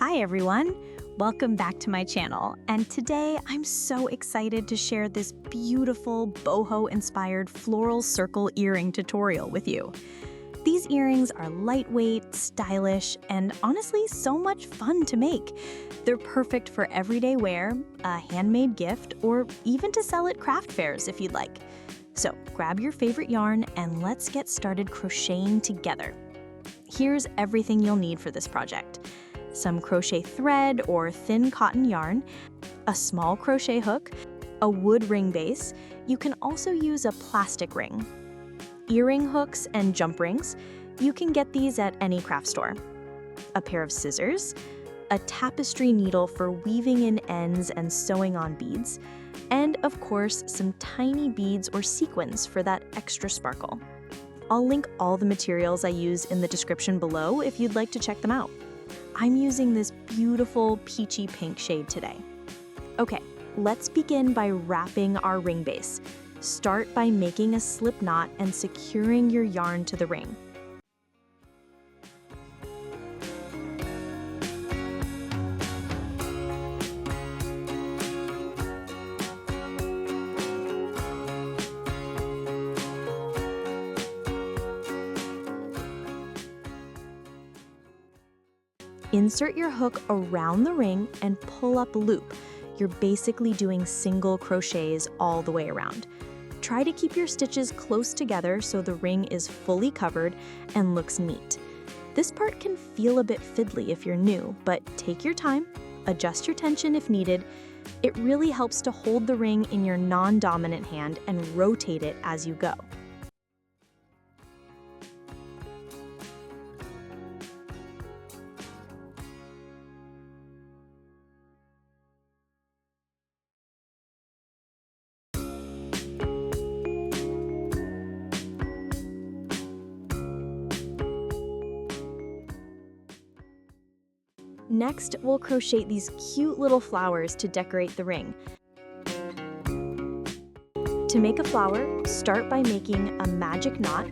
Hi everyone, welcome back to my channel, and today I'm so excited to share this beautiful boho-inspired floral circle earring tutorial with you. These earrings are lightweight, stylish, and honestly so much fun to make. They're perfect for everyday wear, a handmade gift, or even to sell at craft fairs if you'd like. So grab your favorite yarn and let's get started crocheting together. Here's everything you'll need for this project. Some crochet thread or thin cotton yarn, a small crochet hook, a wood ring base. You can also use a plastic ring. Earring hooks and jump rings. You can get these at any craft store. A pair of scissors, a tapestry needle for weaving in ends and sewing on beads, and of course, some tiny beads or sequins for that extra sparkle. I'll link all the materials I use in the description below if you'd like to check them out. I'm using this beautiful peachy pink shade today. Okay, let's begin by wrapping our ring base. Start by making a slip knot and securing your yarn to the ring. Insert your hook around the ring and pull up a loop. You're basically doing single crochets all the way around. Try to keep your stitches close together so the ring is fully covered and looks neat. This part can feel a bit fiddly if you're new, but take your time, adjust your tension if needed. It really helps to hold the ring in your non-dominant hand and rotate it as you go. Next, we'll crochet these cute little flowers to decorate the ring. To make a flower, start by making a magic knot.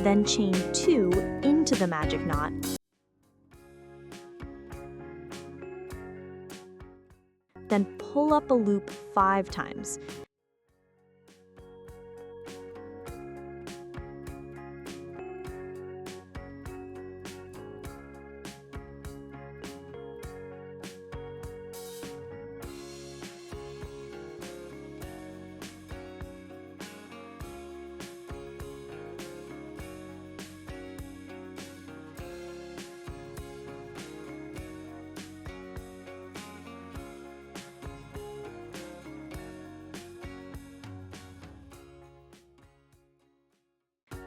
Then chain 2 into the magic knot. Then pull up a loop 5 times.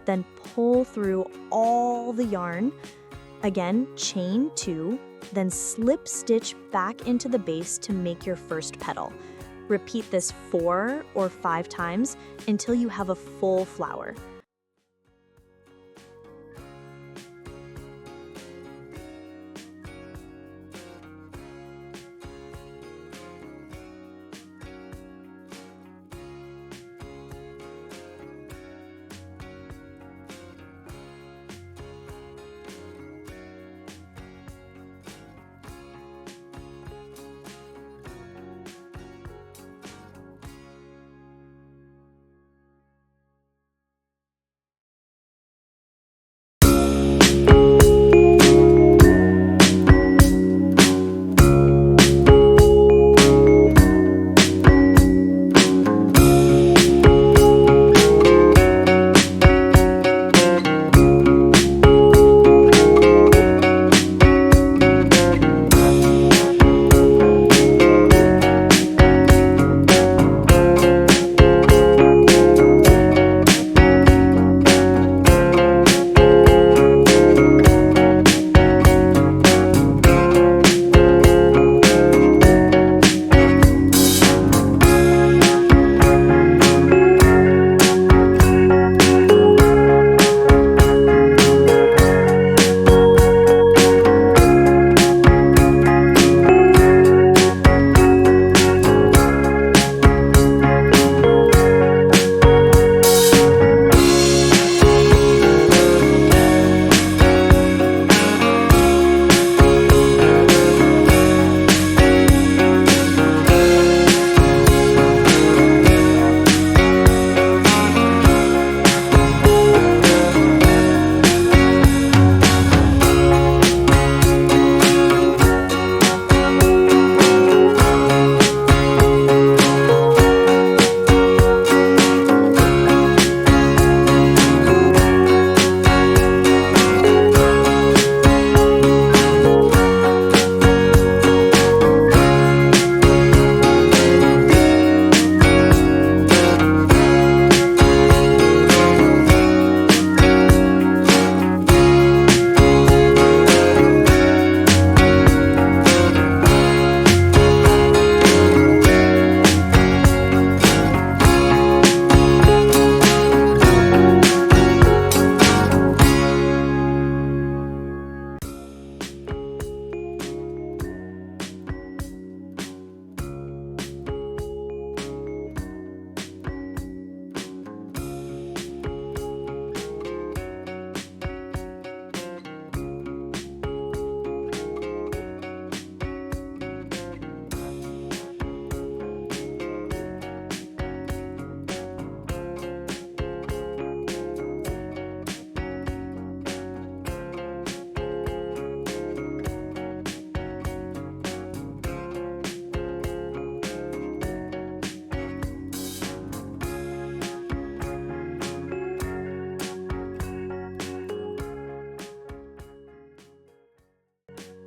Then pull through all the yarn. Again, chain 2, then slip stitch back into the base to make your first petal. Repeat this 4 or 5 times until you have a full flower.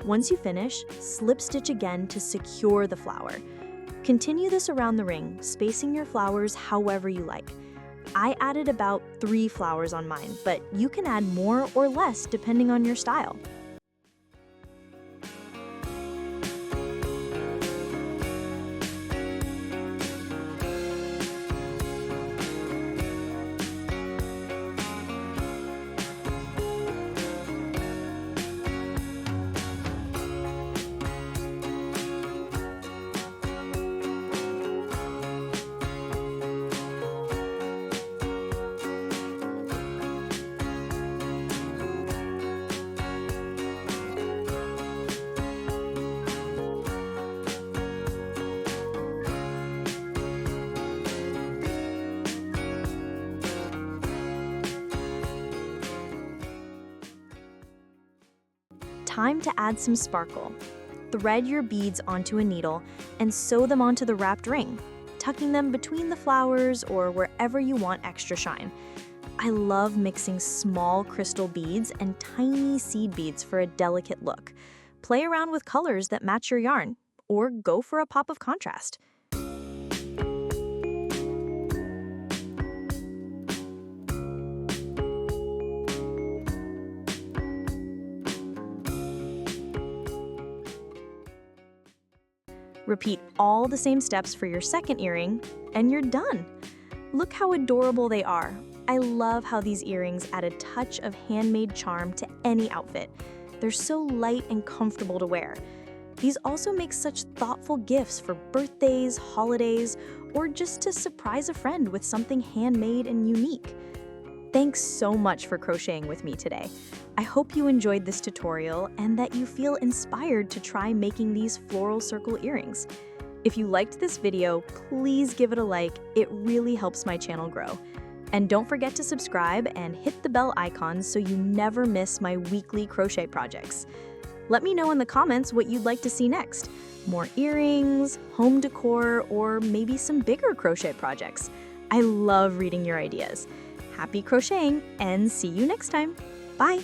Once you finish, slip stitch again to secure the flower. Continue this around the ring, spacing your flowers however you like. I added about 3 flowers on mine, but you can add more or less depending on your style. Time to add some sparkle. Thread your beads onto a needle and sew them onto the wrapped ring, tucking them between the flowers or wherever you want extra shine. I love mixing small crystal beads and tiny seed beads for a delicate look. Play around with colors that match your yarn, or go for a pop of contrast. Repeat all the same steps for your second earring, and you're done. Look how adorable they are. I love how these earrings add a touch of handmade charm to any outfit. They're so light and comfortable to wear. These also make such thoughtful gifts for birthdays, holidays, or just to surprise a friend with something handmade and unique. Thanks so much for crocheting with me today. I hope you enjoyed this tutorial and that you feel inspired to try making these floral circle earrings. If you liked this video, please give it a like. It really helps my channel grow. And don't forget to subscribe and hit the bell icon so you never miss my weekly crochet projects. Let me know in the comments what you'd like to see next. More earrings, home decor, or maybe some bigger crochet projects. I love reading your ideas. Happy crocheting and see you next time. Bye!